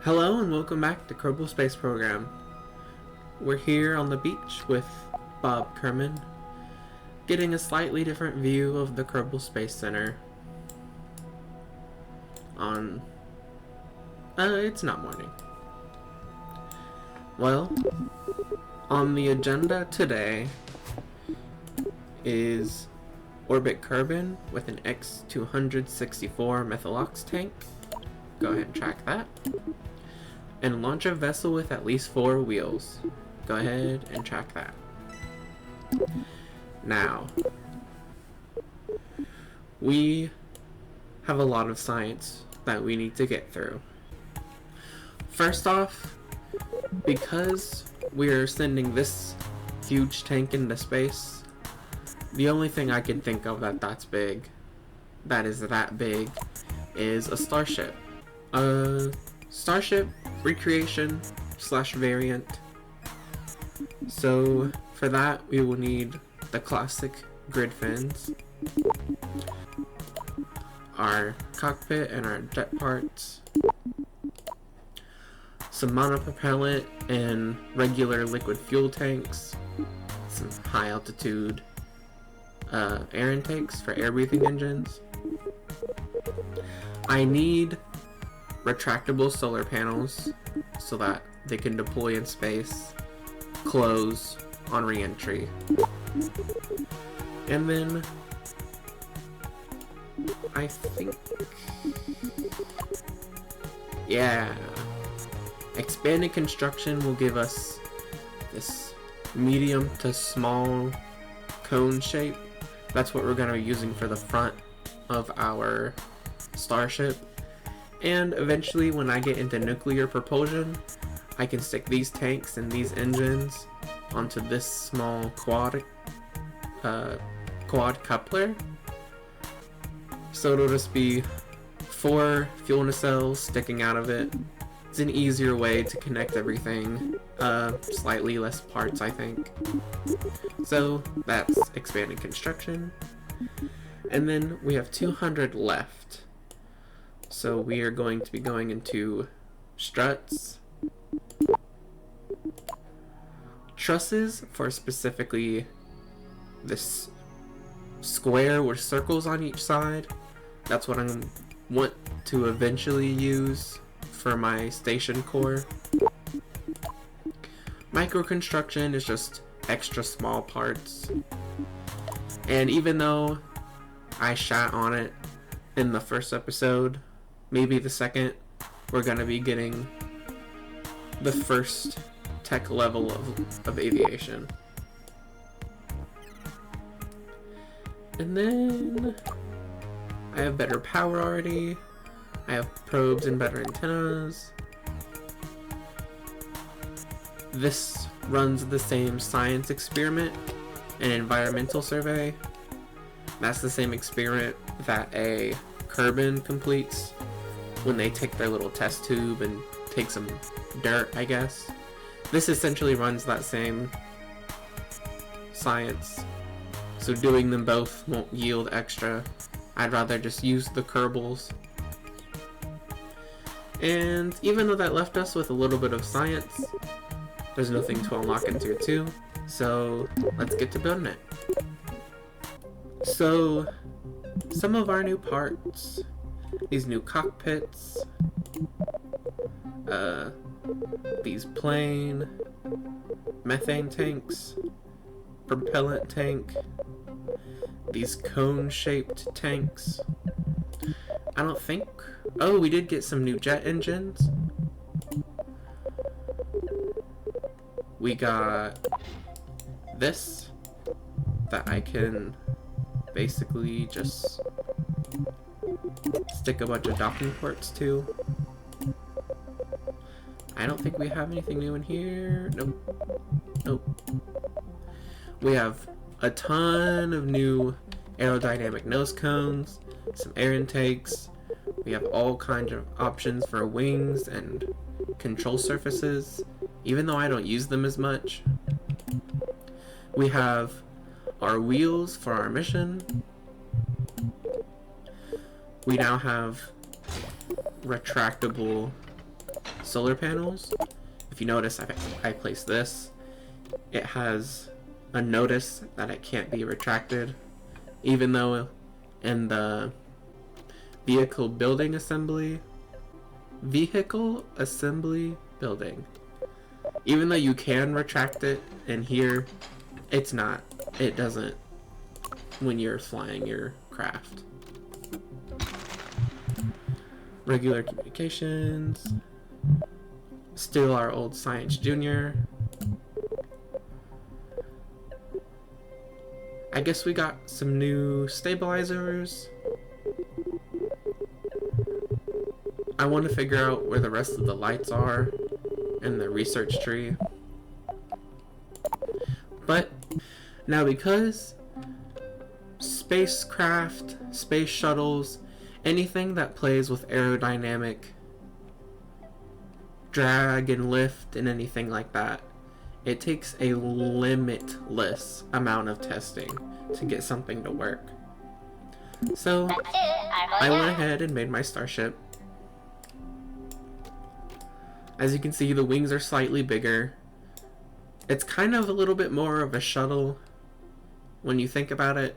Hello and welcome back to Kerbal Space Program. We're here on the beach with Bob Kerman, getting a slightly different view of the Kerbal Space Center. It's not morning. Well, on the agenda today is orbit Kerbin with an X-264 Methalox tank. Go ahead and track that. And launch a vessel with at least 4 wheels. Go ahead and track that. Now, we have a lot of science that we need to get through. First off, because we're sending this huge tank into space, the only thing I can think of that is that big, is a Starship. Starship recreation / variant. So for that we will need the classic grid fins, our cockpit and our jet parts, some monopropellant and regular liquid fuel tanks, some high altitude air intakes for air breathing engines. I need retractable solar panels so that they can deploy in space, close on re-entry. And then I think, expanded construction will give us this medium to small cone shape. That's what we're going to be using for the front of our Starship. And eventually, when I get into nuclear propulsion, I can stick these tanks and these engines onto this small quad coupler. So it'll just be 4 fuel nacelles sticking out of it. It's an easier way to connect everything. Slightly less parts, I think. So that's expanded construction. And then we have 200 left. So we are going to be going into struts, trusses for specifically this square with circles on each side. That's what I want to eventually use for my station core. Micro construction is just extra small parts. And even though I shat on it in the first episode, maybe the second, we're gonna be getting the first tech level of aviation. And then I have better power already. I have probes and better antennas. This runs the same science experiment and environmental survey. That's the same experiment that a Kerbin completes when they take their little test tube and take some dirt, I guess. This essentially runs that same science. So doing them both won't yield extra. I'd rather just use the Kerbals. And even though that left us with a little bit of science, there's nothing to unlock in Tier 2. So let's get to building it. So some of our new parts, these new cockpits, these plain methane tanks, propellant tank, these cone-shaped tanks. I don't think... Oh, we did get some new jet engines. We got this that I can basically just stick a bunch of docking ports to. I don't think we have anything new in here. Nope. We have a ton of new aerodynamic nose cones, some air intakes. We have all kinds of options for wings and control surfaces, even though I don't use them as much. We have our wheels for our mission. We now have retractable solar panels, if you notice, I placed this. It has a notice that it can't be retracted, even though in the vehicle assembly building, even though you can retract it in here, it doesn't when you're flying your craft. Regular communications, still our old Science Junior. I guess we got some new stabilizers. I want to figure out where the rest of the lights are in the research tree. But now, because spacecraft, space shuttles, anything that plays with aerodynamic drag and lift and anything like that, it takes a limitless amount of testing to get something to work. So I went ahead and made my Starship. As you can see, the wings are slightly bigger. It's kind of a little bit more of a shuttle when you think about it,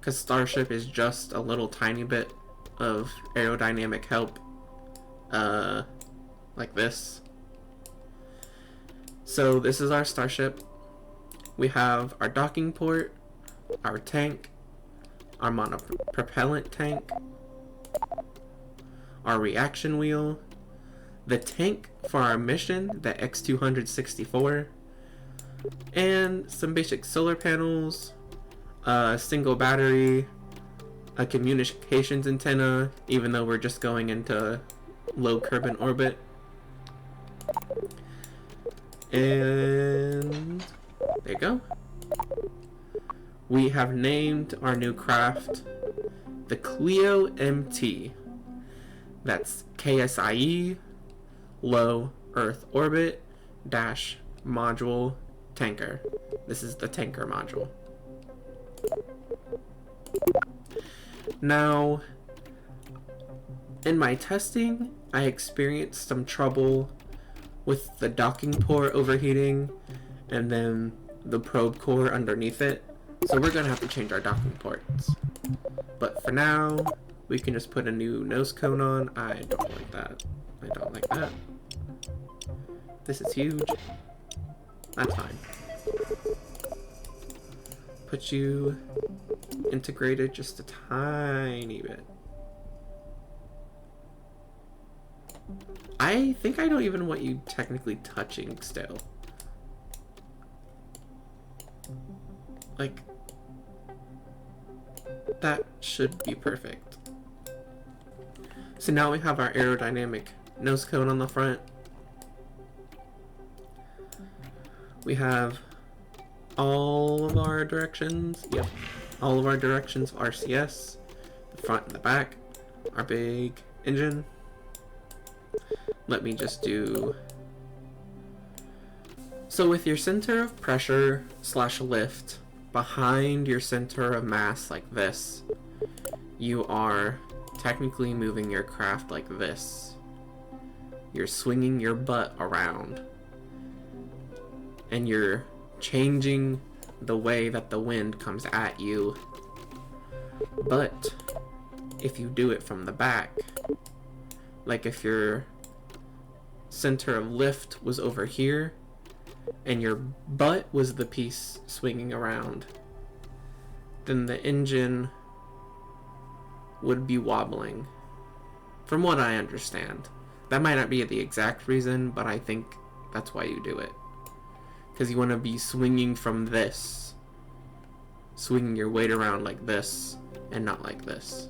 because Starship is just a little tiny bit of aerodynamic help, like this. So this is our Starship. We have our docking port, our tank, our monopropellant tank, our reaction wheel, the tank for our mission, the X264, and some basic solar panels, a single battery, a communications antenna, even though we're just going into low Kerbal orbit. And there you go. We have named our new craft the Clio MT. That's KSIE Low Earth Orbit Dash Module Tanker. This is the tanker module. Now, in my testing, I experienced some trouble with the docking port overheating and then the probe core underneath it. So we're gonna have to change our docking ports. But for now, we can just put a new nose cone on. I don't like that. I don't like that. This is huge. That's fine. Put you integrated just a tiny bit. I think I don't even want you technically touching still. Like, that should be perfect. So now we have our aerodynamic nose cone on the front. We have all of our directions. Yep, all of our directions of RCS. The front and the back. Our big engine. Let me just do... So with your center of pressure / lift behind your center of mass like this, you are technically moving your craft like this. You're swinging your butt around. And you're changing the way that the wind comes at you. But if you do it from the back, like if your center of lift was over here and your butt was the piece swinging around, then the engine would be wobbling, from what I understand. That might not be the exact reason, but I think that's why you do it. Because you want to be swinging from this. Swinging your weight around like this, and not like this.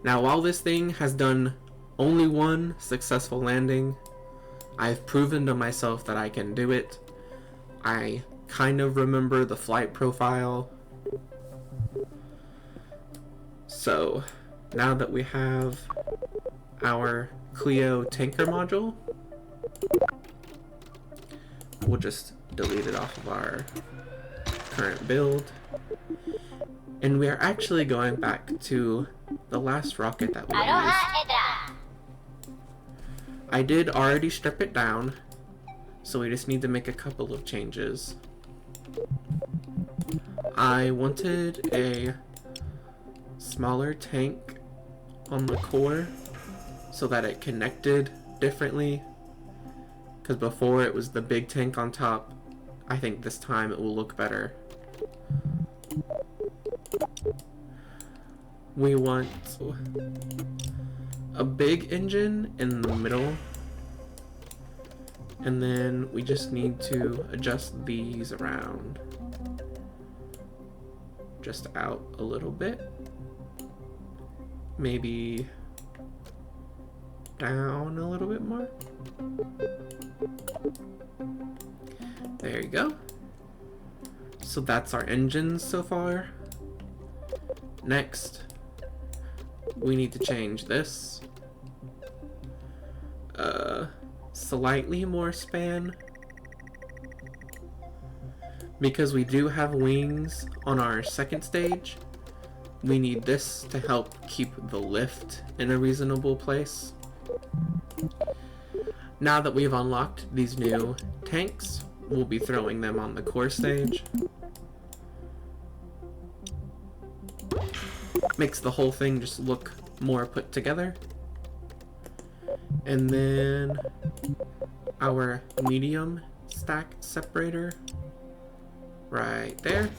Now, while this thing has done only one successful landing, I've proven to myself that I can do it. I kind of remember the flight profile. So, now that we have our Clio tanker module, we'll just delete it off of our current build. And we are actually going back to the last rocket that we used. I did already strip it down, so we just need to make a couple of changes. I wanted a smaller tank on the core so that it connected differently, because before it was the big tank on top. I think this time it will look better. We want a big engine in the middle, and then we just need to adjust these around just out a little bit, maybe down a little bit more. There you go. So that's our engines so far. Next, we need to change this. Slightly more span. Because we do have wings on our second stage, we need this to help keep the lift in a reasonable place. Now that we've unlocked these new tanks, we'll be throwing them on the core stage. Makes the whole thing just look more put together. And then our medium stack separator right there.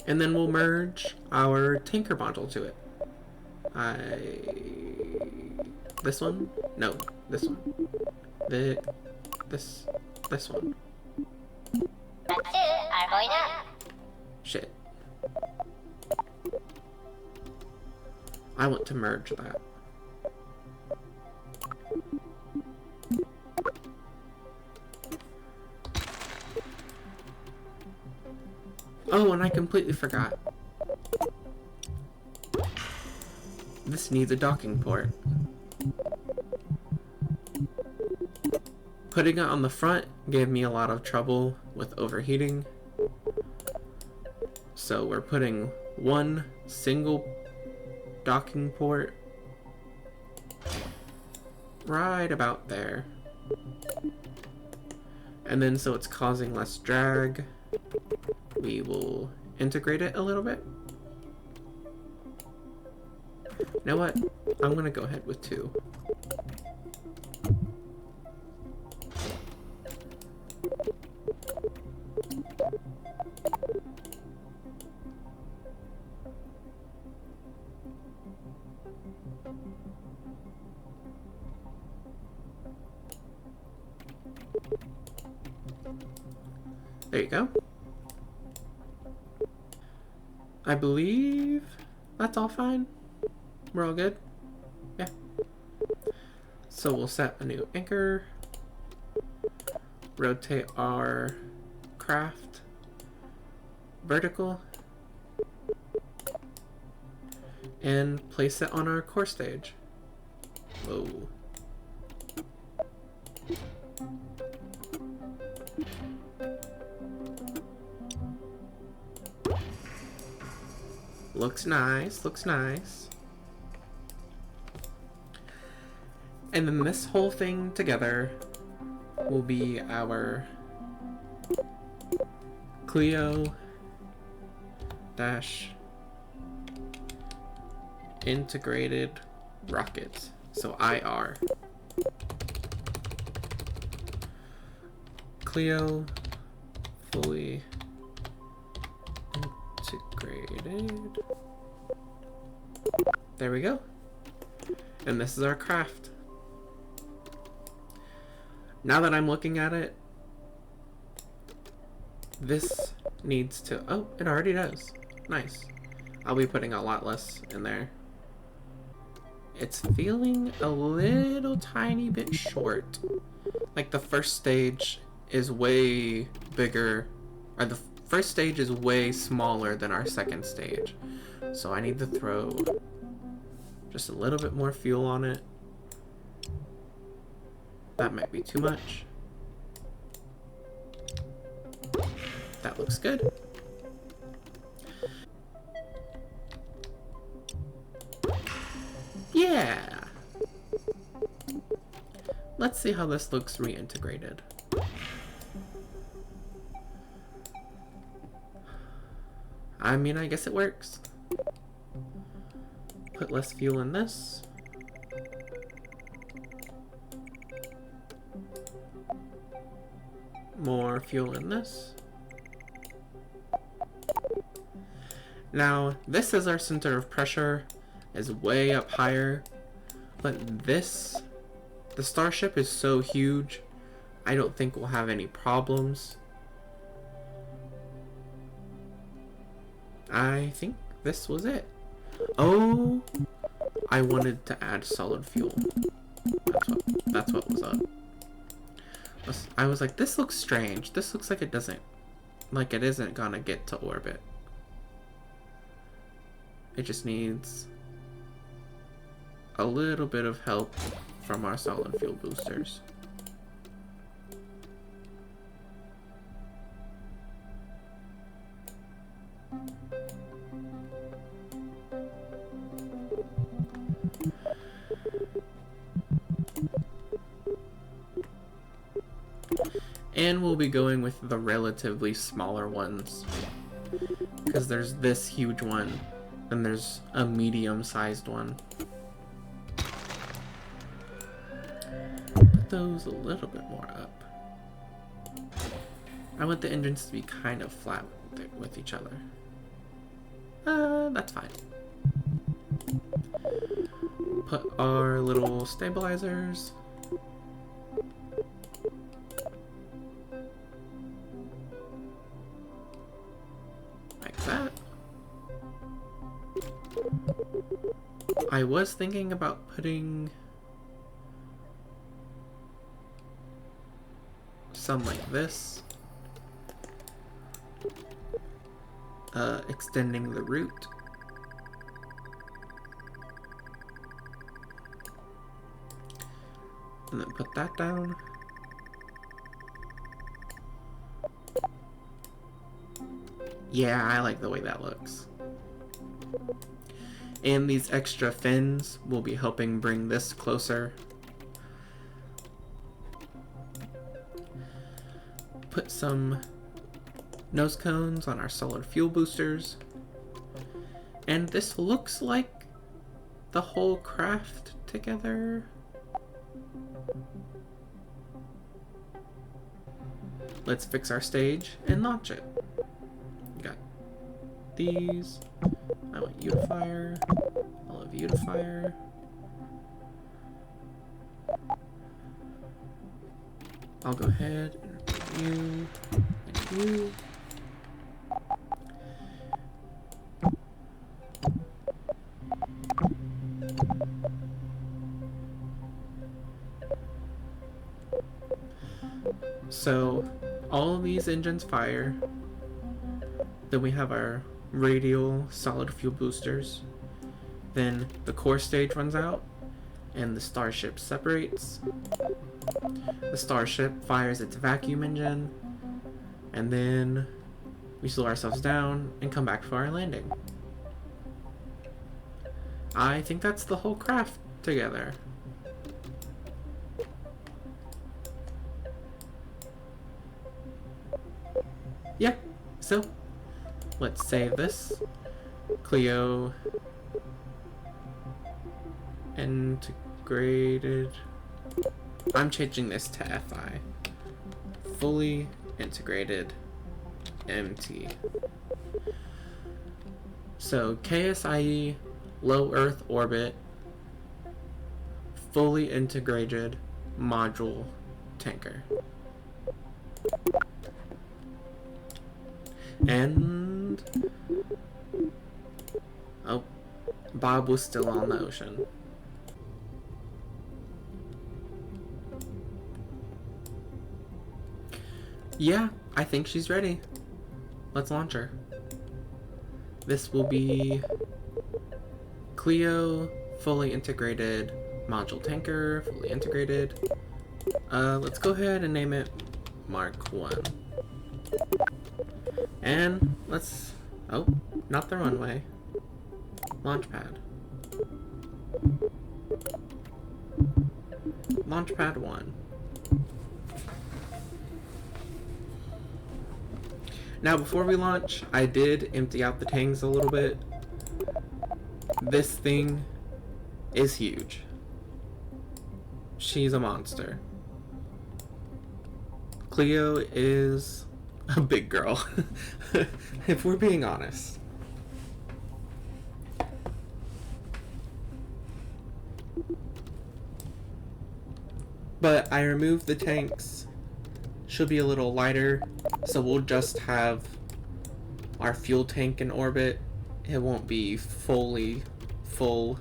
And then we'll merge our tanker module to it. This one? No, this one. This one. Shit. I want to merge that. Oh, and I completely forgot. This needs a docking port. Putting it on the front gave me a lot of trouble with overheating. So we're putting one single docking port right about there. And then so it's causing less drag, we will integrate it a little bit. You know what? I'm gonna go ahead with 2. There you go. I believe that's all fine. We're all good. Yeah. So we'll set a new anchor. Rotate our craft vertical. And place it on our core stage. Whoa. Looks nice, looks nice. And then this whole thing together will be our Clio dash integrated rocket. So IR. Clio fully integrated. There we go. And this is our craft. Now that I'm looking at it, this needs to... Oh, it already does. Nice. I'll be putting a lot less in there. It's feeling a little tiny bit short. Like the first stage is way bigger, or the first stage is way smaller than our second stage. So I need to throw just a little bit more fuel on it. That might be too much. That looks good. Yeah! Let's see how this looks reintegrated. I mean, I guess it works. Put less fuel in this. More fuel in this. Now, this is our center of pressure, is way up higher, but this, the Starship is so huge, I don't think we'll have any problems. I think this was it. Oh, I wanted to add solid fuel. That's what was up. I was like, this looks strange. This looks like it isn't gonna get to orbit. It just needs a little bit of help from our solid fuel boosters. And we'll be going with the relatively smaller ones, because there's this huge one, then there's a medium-sized one. Put those a little bit more up. I want the engines to be kind of flat with each other. That's fine. Put our little stabilizers. Like that. I was thinking about putting some like this. Extending the route. And then put that down. Yeah, I like the way that looks. And these extra fins will be helping bring this closer. Put some nose cones on our solid fuel boosters. And this looks like the whole craft together. Let's fix our stage and launch it. Got these. I want you to fire. All of you to fire. I'll go ahead and put you and you. So all of these engines fire. Then we have our radial solid fuel boosters. Then the core stage runs out and the Starship separates. The Starship fires its vacuum engine, and then we slow ourselves down and come back for our landing. I think that's the whole craft together. Yeah, so let's save this. Clio integrated. I'm changing this to FI. Fully integrated MT. So KSIE low Earth orbit, fully integrated module tanker. And oh, Bob was still on the ocean. Yeah, I think she's ready. Let's launch her. This will be Clio, fully integrated module tanker, fully integrated. Let's go ahead and name it Mark 1. And let's, oh, not the runway. Launch pad. Launchpad 1. Now, before we launch, I did empty out the tanks a little bit. This thing is huge. She's a monster. Cleo is a big girl, if we're being honest. But I removed the tanks. Should be a little lighter, so we'll just have our fuel tank in orbit. It won't be fully full.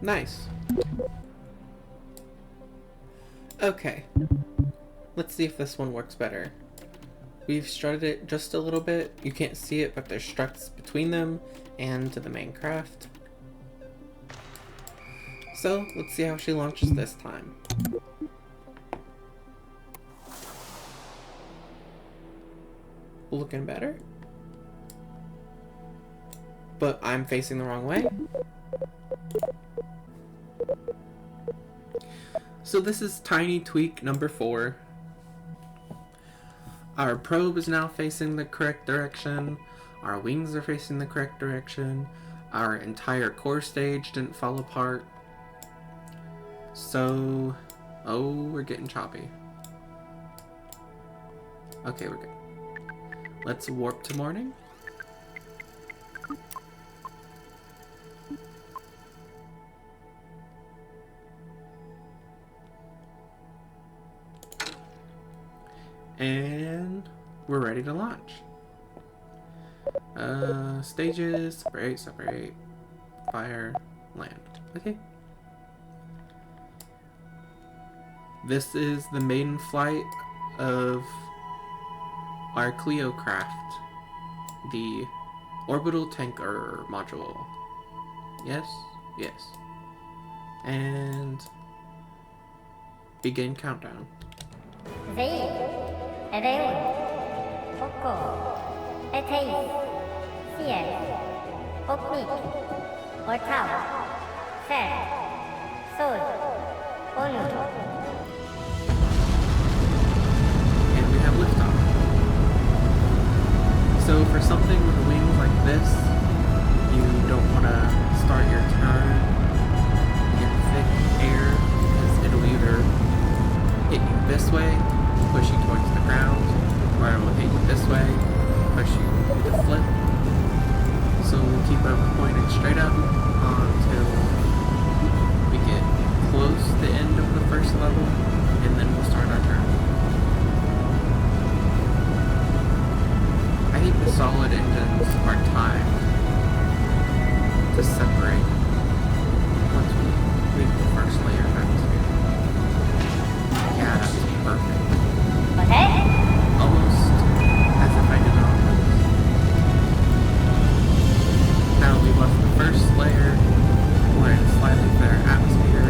Nice. Okay. Let's see if this one works better. We've strutted it just a little bit. You can't see it, but there's struts between them and to the main craft. So, let's see how she launches this time. Looking better. But I'm facing the wrong way. So this is tiny tweak number 4. Our probe is now facing the correct direction. Our wings are facing the correct direction. Our entire core stage didn't fall apart. So, oh, we're getting choppy. Okay, we're good. Let's warp to morning. And we're ready to launch. Stages, separate, fire, land. Okay. This is the maiden flight of our Cleo craft, the orbital tanker module. Yes, yes. And begin countdown. And we have liftoff. So for something with wings like this, you don't want to start your turn in thick air, because it'll either hit you this way, push you towards the ground, or it will hit you this way, push you into flip. So we'll keep it pointed straight up until we get close to the end of the first level, and then we'll start our turn. I think the solid engines are timed to separate once we leave the first layer of atmosphere. Yeah, that's perfect. Almost as if I did it on purpose. Now we left the first layer. We're in a slightly better atmosphere.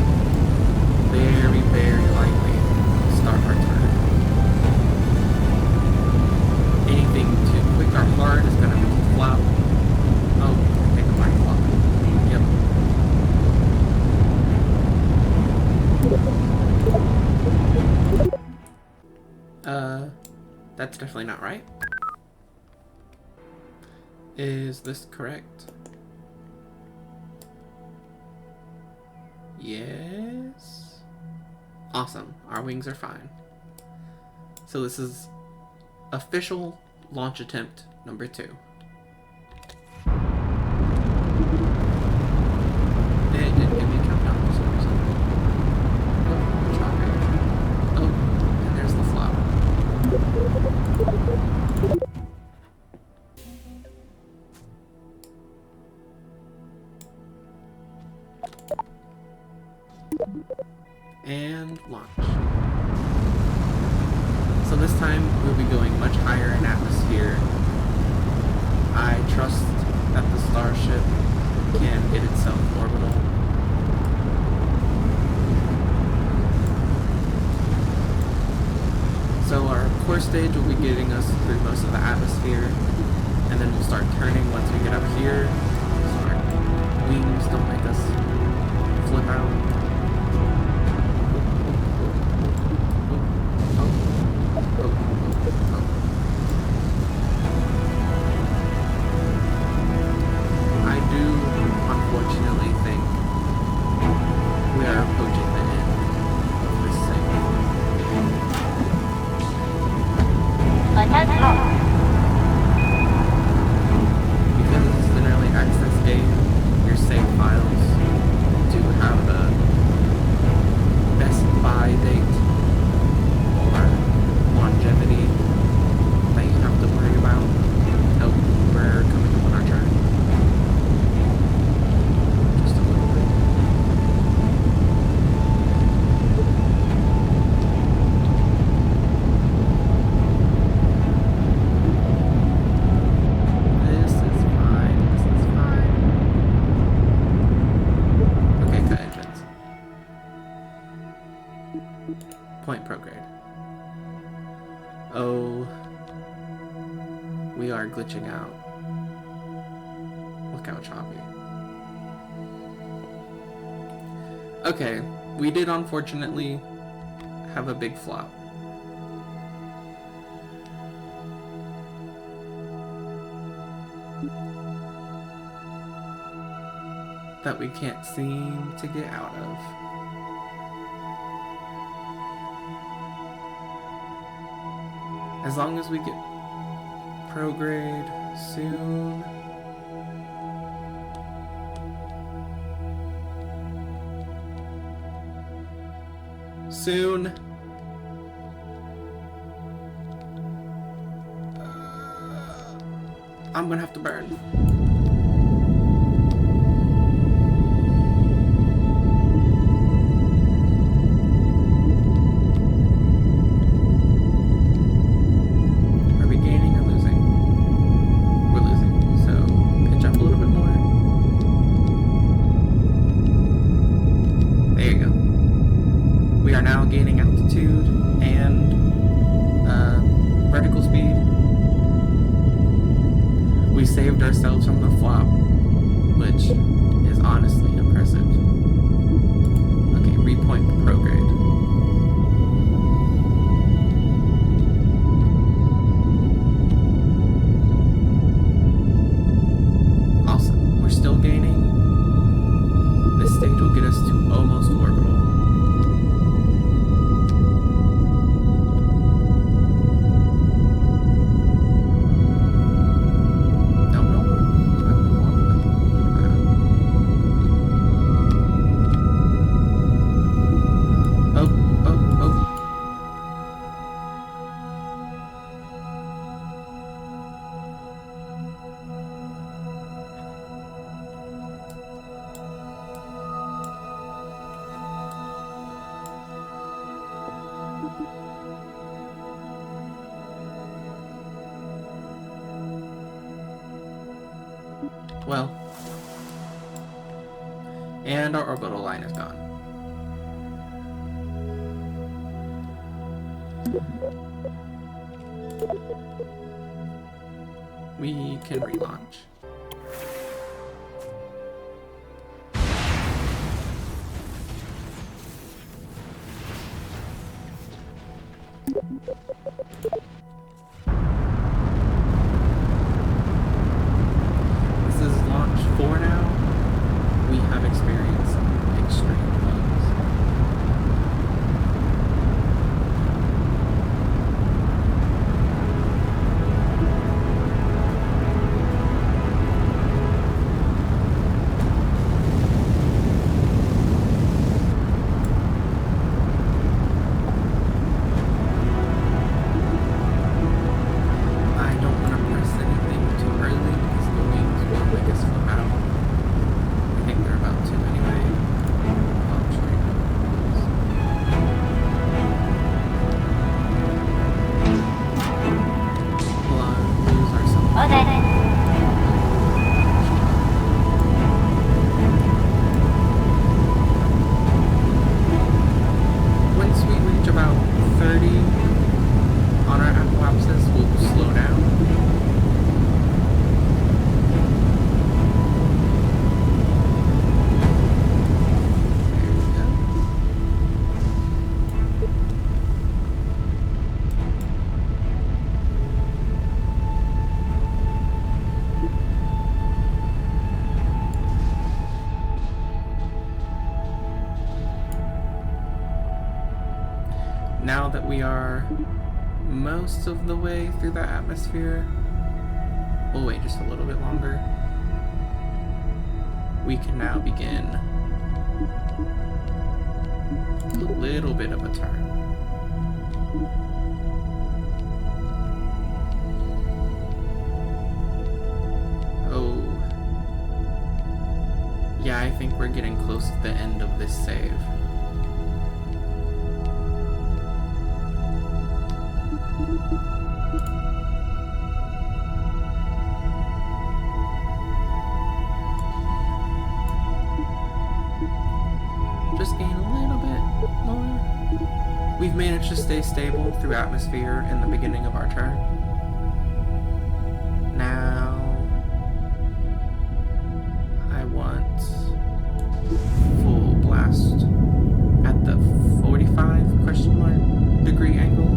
Very, very lightly start our turn. Anything too quick or hard is going to make it flop. Oh, I think it might flop. Yep. That's definitely not right. Is this correct? Yes. Awesome. Our wings are fine. So this is official launch attempt number 2. It didn't give me a countdown for some reason. Oh, and there's the flop. And launch. So this time we'll be going much higher in atmosphere. I trust that the Starship can get itself orbital. lower stage will be getting us through most of the atmosphere, and then we'll start turning once we get up here, so our wings don't make us flip out. I do, unfortunately, think we are approaching the end of this segment. Because this is an early access game, your save files do have a best buy date or longevity that you have to worry about. Oh, we're coming up on our turn. Just a little bit. This is fine. This is fine. Okay, cut engines. Point prograde. Oh, we are glitching out. Look how choppy. Okay, we did unfortunately have a big flop. That we can't seem to get out of. As long as we get prograde soon. Soon. I'm gonna have to burn. Ourselves from the flop, which is honestly impressive. Okay, repoint prograde. Awesome, we're still gaining. This stage will get us to almost orbital. Well, and our orbital line is gone. We can relaunch. now that we are most of the way through the atmosphere, we'll wait just a little bit longer. We can now begin a little bit of a turn. Oh. Yeah, I think we're getting close to the end of this save. Just gain a little bit more. We've managed to stay stable through atmosphere in the beginning of our turn. Now, I want full blast at the 45 question mark degree angle.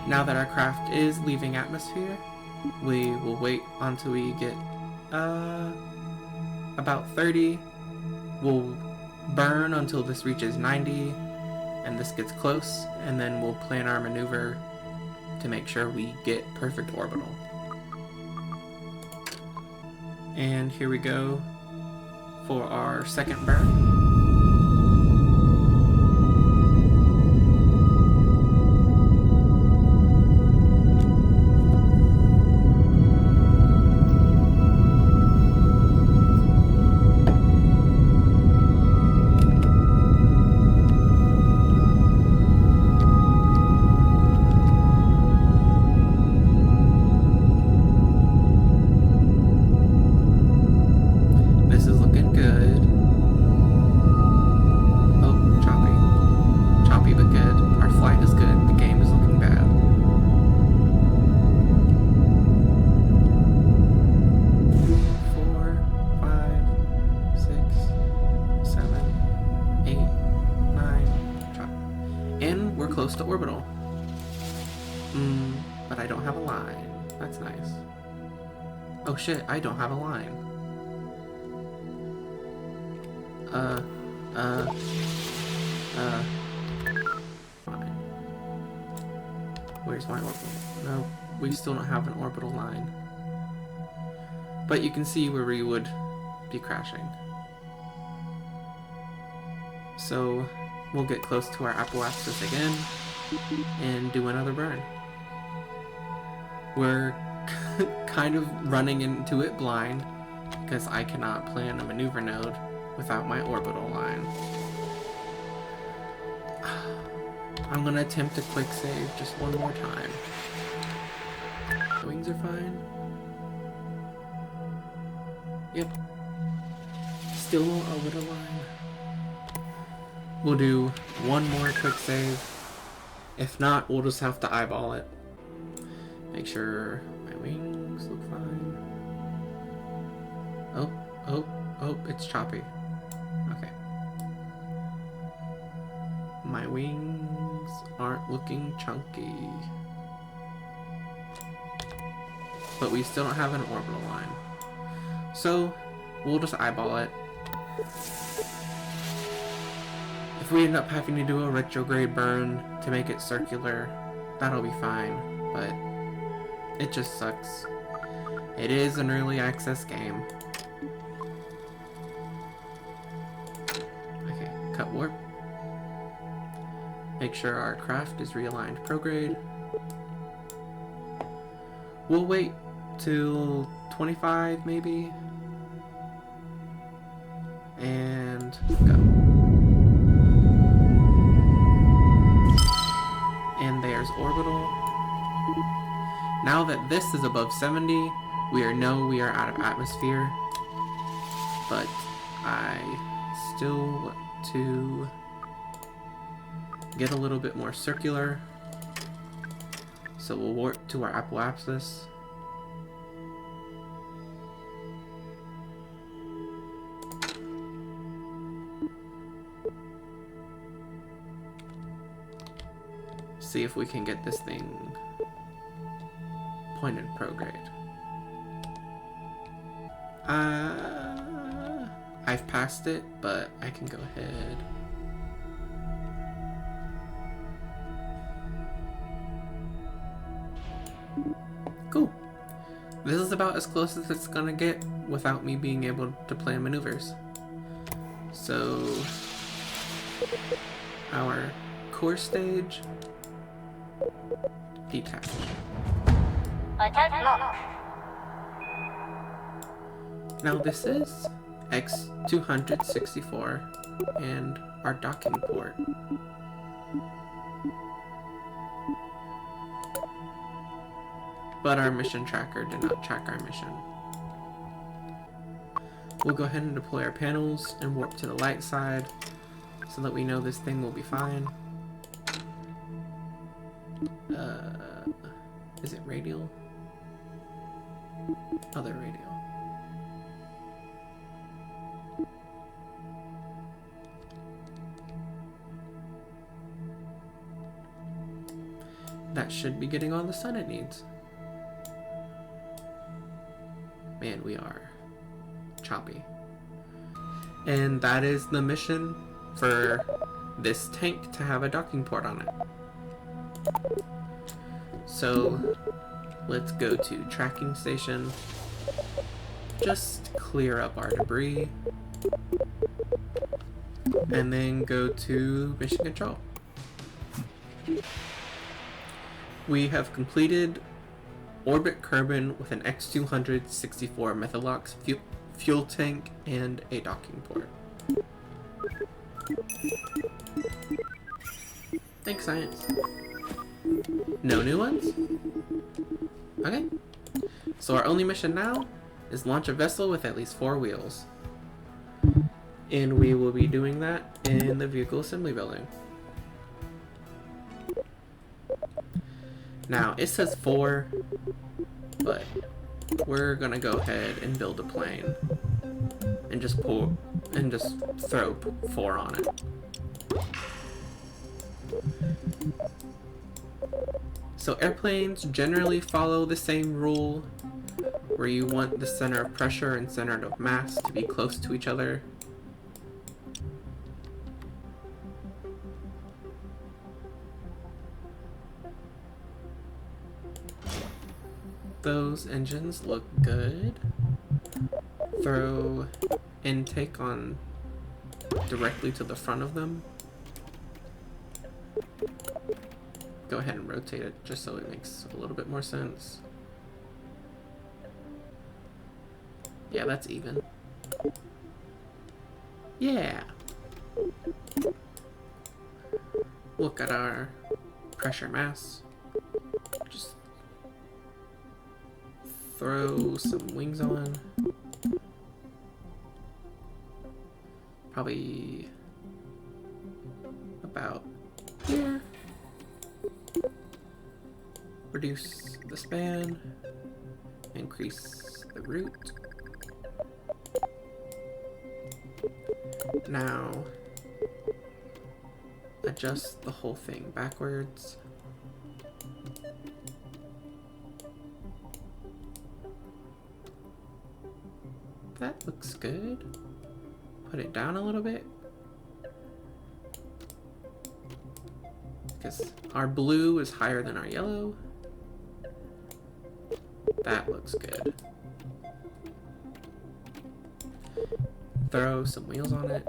Now that our craft is leaving atmosphere, we will wait until we get about 30. We'll burn until this reaches 90 and this gets close, and then we'll plan our maneuver to make sure we get perfect orbital. And here we go for our second burn. To orbital. But I don't have a line. That's nice. Oh shit, I don't have a line. Fine. Where's my orbital? No, we still don't have an orbital line. But you can see where we would be crashing. So we'll get close to our apoapsis again and do another burn. We're kind of running into it blind because I cannot plan a maneuver node without my orbital line. I'm gonna attempt a quick save just one more time. The wings are fine. Yep. Still no orbital line. We'll do one more quick save. If not, we'll just have to eyeball it. Make sure my wings look fine. Oh, it's choppy. Okay. My wings aren't looking chunky. But we still don't have an orbital line. So, we'll just eyeball it. If we end up having to do a retrograde burn to make it circular, that'll be fine, but it just sucks. It is an early access game. Okay, cut warp. Make sure our craft is realigned prograde. We'll wait till 25 maybe. And go. And there's orbital. Now that this is above 70, we are out of atmosphere. But I still want to get a little bit more circular. So we'll warp to our apoapsis. See if we can get this thing Appointed prograde. I've passed it, but I can go ahead. Cool. This is about as close as it's gonna get without me being able to plan maneuvers. So, our core stage, detach. Now this is X264 and our docking port. But our mission tracker did not track our mission. We'll go ahead and deploy our panels and warp to the light side so that we know this thing will be fine. Is it radial? Other radial. That should be getting all the sun it needs. Man, we are choppy. And that is the mission for this tank to have a docking port on it. So let's go to tracking station. Just clear up our debris. And then go to mission control. We have completed orbit Kerbal with an X264 Methalox fuel tank and a docking port. Thanks, science. No new ones? Okay. So our only mission now is launch a vessel with at least 4 wheels. And we will be doing that in the vehicle assembly building. Now, it says 4, but we're gonna go ahead and build a plane and just throw 4 on it. So airplanes generally follow the same rule where you want the center of pressure and center of mass to be close to each other. Those engines look good. Throw intake on directly to the front of them. Go ahead and rotate it just so it makes a little bit more sense. Yeah, that's even. Yeah. Look at our pressure mass. Just throw some wings on. Probably about here. Reduce the span. Increase the root. Now, adjust the whole thing backwards. That looks good. Put it down a little bit. Because our blue is higher than our yellow. That looks good. Throw some wheels on it.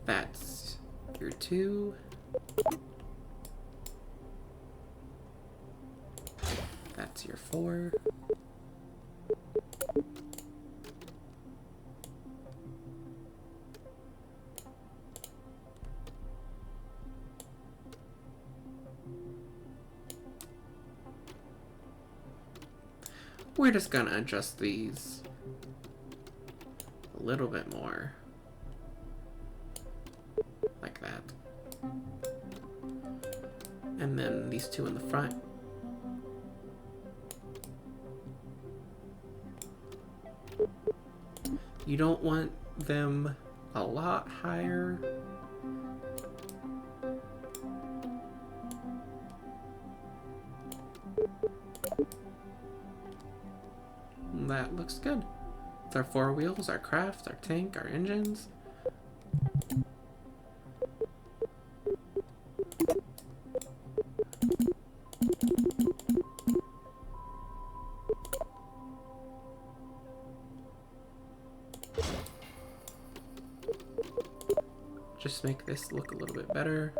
That's your 2. That's your 4. We're just gonna adjust these a little bit more. Like that. And then these 2 in the front. You don't want them a lot higher. That looks good. It's our 4 wheels, our craft, our tank, our engines. Just make this look a little bit better.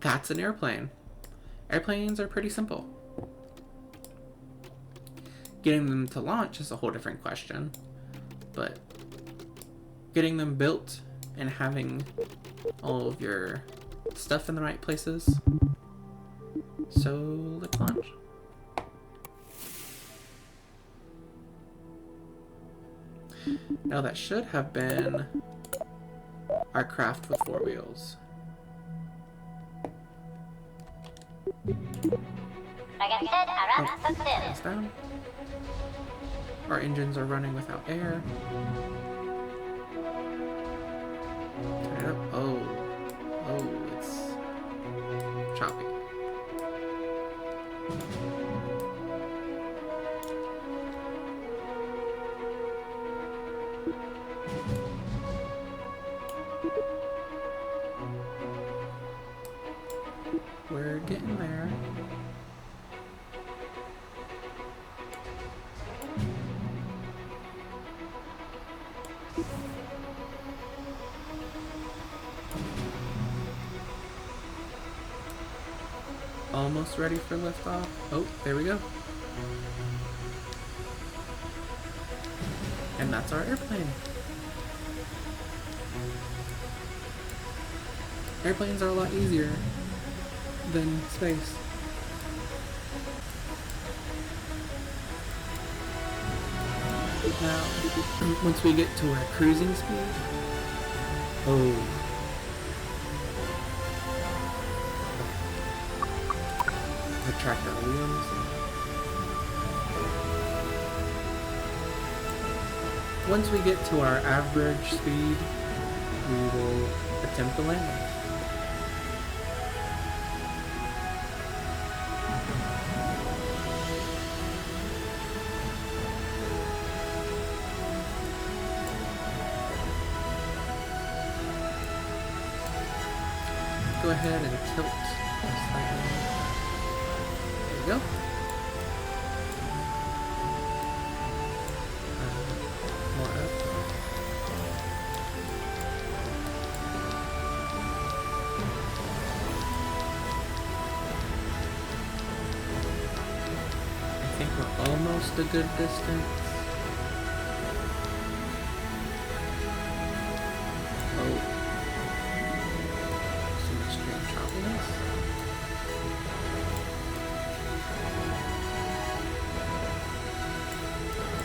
That's an airplane. Airplanes are pretty simple. Getting them to launch is a whole different question, but getting them built and having all of your stuff in the right places. So let's launch. Now that should have been our craft with 4 wheels. Hands down. Our engines are running without air. Turn it up. Oh, it's choppy. We're getting there. Almost ready for liftoff. Oh, there we go. And that's our airplane. Airplanes are a lot easier than space. Now, once we get to our cruising speed, retract our wheels. Once we get to our average speed, we will attempt the landing. Go ahead and tilt slightly. There we go. More up. I think we're almost a good distance.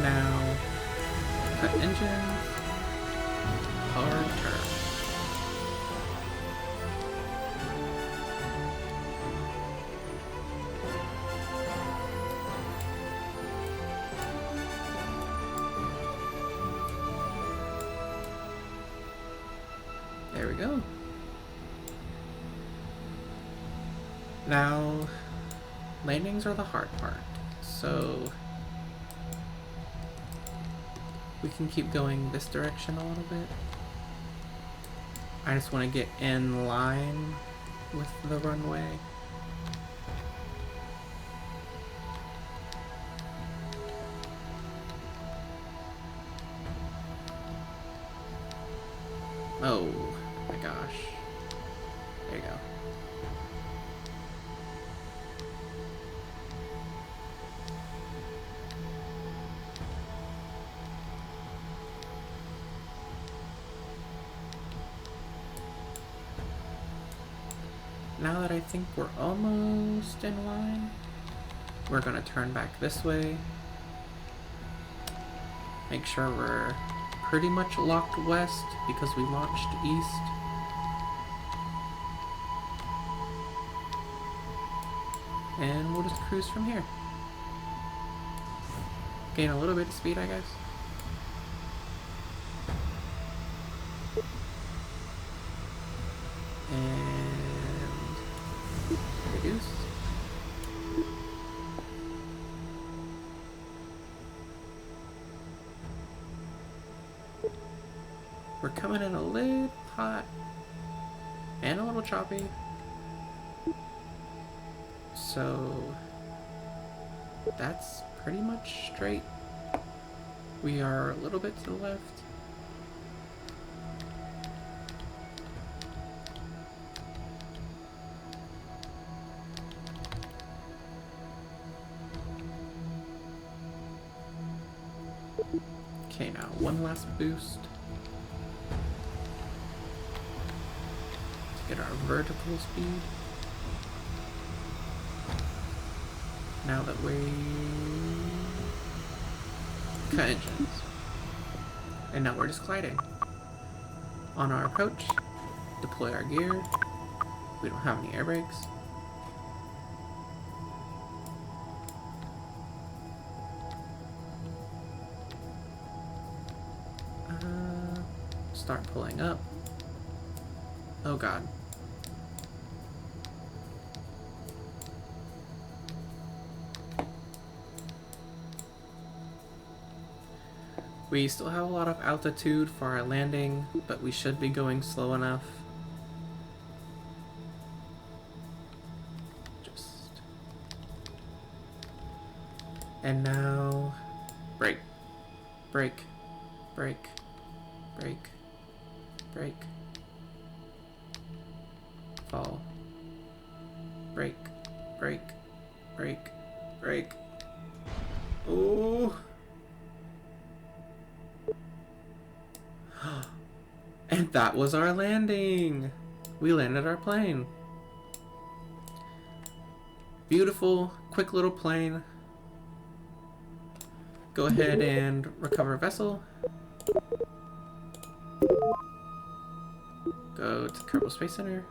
Now, cut engines, hard turn. There we go. Now, landings are the hard part, so we can keep going this direction a little bit. I just want to get in line with the runway. Oh my gosh. There you go. Now that I think we're almost in line, we're gonna turn back this way. Make sure we're pretty much locked west because we launched east. And we'll just cruise from here. Gain a little bit of speed, I guess. And reduce. We're coming in a little hot and a little choppy. So that's pretty much straight. We are a little bit to the left. Okay, now one last boost to get our vertical speed. Now that we cut engines, and now we're just gliding. On our approach, deploy our gear. We don't have any air brakes. Start pulling up. Oh god. We still have a lot of altitude for our landing, but we should be going slow enough. And now, brake, brake, brake, brake, brake, fall, brake, brake, brake, brake. Ooh. And that was our landing. We landed our plane. Beautiful, quick little plane. Go ahead and recover vessel. Go to Kerbal Space Center.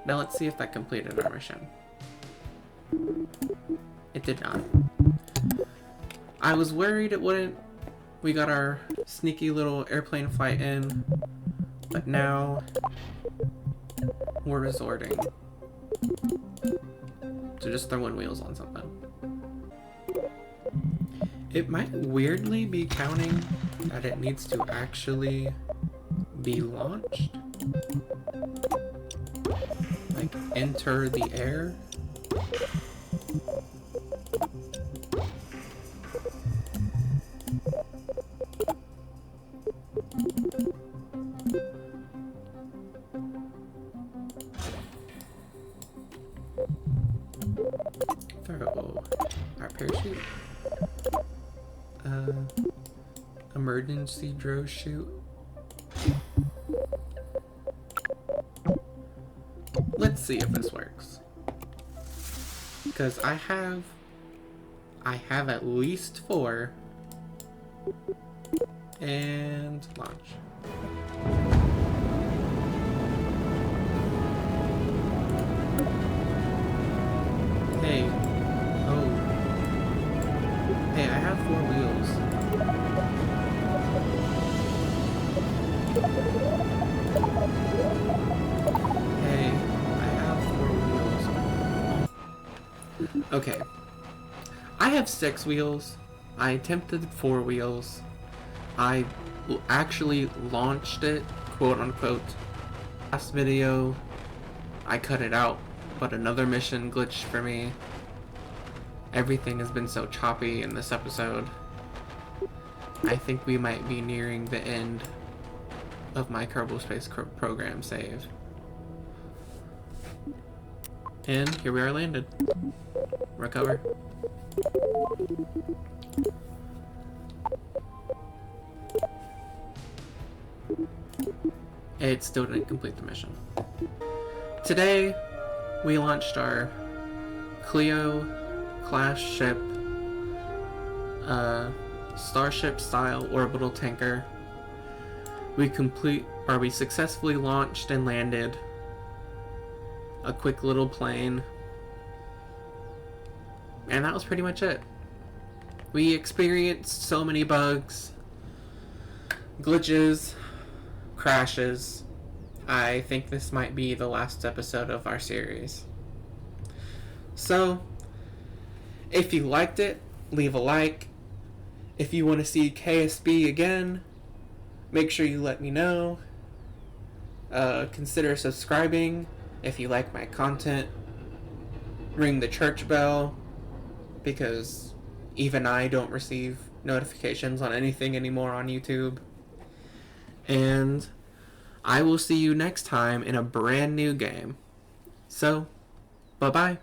Now let's see if that completed our mission. It did not. I was worried it wouldn't. We got our sneaky little airplane flight in, but now we're resorting to just throwing wheels on something. It might weirdly be counting that it needs to actually be launched. Like, enter the air. Throw our parachute. Emergency drone chute. Let's see if this works. Because I have at least 4. And launch. Hey. Oh. Hey, I have 4 wheels. Hey, I have 4 wheels. Okay. I have 6 wheels. I attempted 4 wheels. I actually launched it, quote unquote. Last video, I cut it out, but another mission glitched for me. Everything has been so choppy in this episode. I think we might be nearing the end of my Kerbal Space program save. And here we are landed. Recover. It still didn't complete the mission. Today, we launched our Clio class ship, Starship style orbital tanker. We successfully launched and landed a quick little plane. And that was pretty much it. We experienced so many bugs, glitches, crashes. I think this might be the last episode of our series. So, if you liked it, leave a like. If you want to see KSB again, make sure you let me know. Consider subscribing if you like my content. Ring the church bell, because even I don't receive notifications on anything anymore on YouTube. And I will see you next time in a brand new game. So, bye-bye.